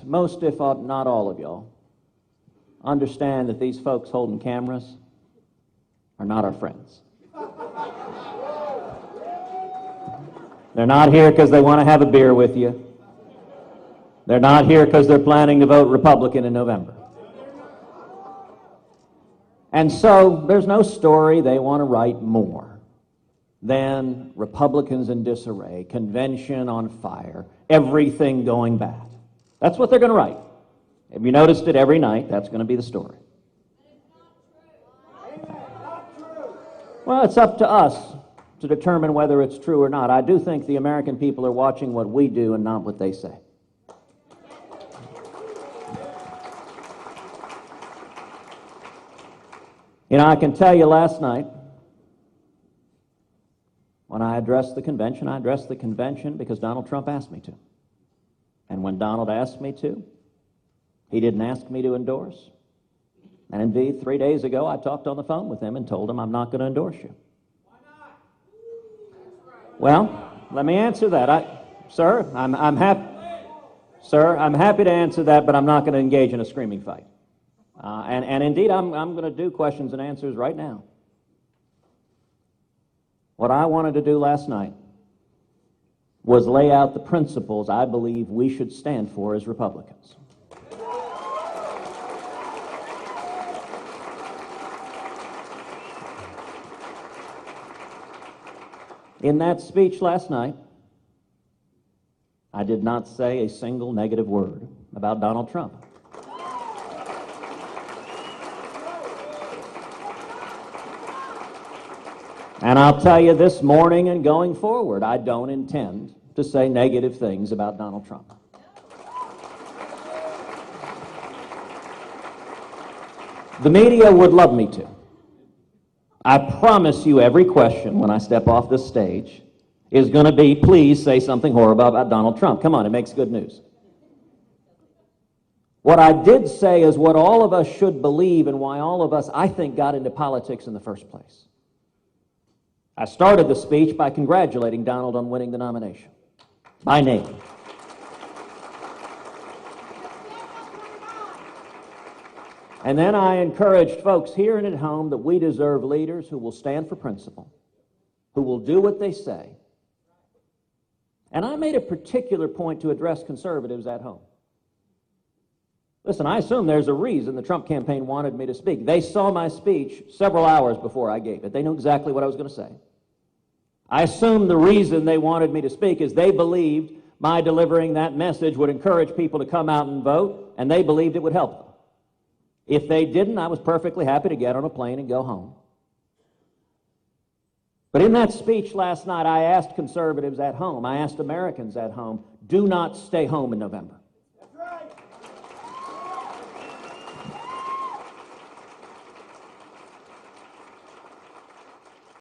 most, if not all of y'all, understand that these folks holding cameras are not our friends. They're not here because they want to have a beer with you. They're not here because they're planning to vote Republican in November. And so there's no story they want to write more than Republicans in disarray, convention on fire, everything going bad. That's what they're going to write. Have you noticed it every night? That's going to be the story. Well, it's up to us to determine whether it's true or not. I do think the American people are watching what we do and not what they say. You know, I can tell you last night, when I addressed the convention because Donald Trump asked me to. And when Donald asked me to, he didn't ask me to endorse. And indeed, 3 days ago, I talked on the phone with him and told him I'm not going to endorse you. Why not? Well, let me answer that. Sir, I'm happy to answer that, but I'm not going to engage in a screaming fight. And indeed, I'm going to do questions and answers right now. What I wanted to do last night was lay out the principles I believe we should stand for as Republicans. In that speech last night, I did not say a single negative word about Donald Trump. And I'll tell you this morning and going forward, I don't intend to say negative things about Donald Trump. The media would love me to. I promise you every question when I step off this stage is going to be, please say something horrible about Donald Trump. Come on, it makes good news. What I did say is what all of us should believe and why all of us, I think, got into politics in the first place. I started the speech by congratulating Donald on winning the nomination, by name. And then I encouraged folks here and at home that we deserve leaders who will stand for principle, who will do what they say. And I made a particular point to address conservatives at home. Listen, I assume there's a reason the Trump campaign wanted me to speak. They saw my speech several hours before I gave it. They knew exactly what I was going to say. I assume the reason they wanted me to speak is they believed my delivering that message would encourage people to come out and vote, and they believed it would help them. If they didn't, I was perfectly happy to get on a plane and go home. But in that speech last night, I asked conservatives at home, I asked Americans at home, do not stay home in November.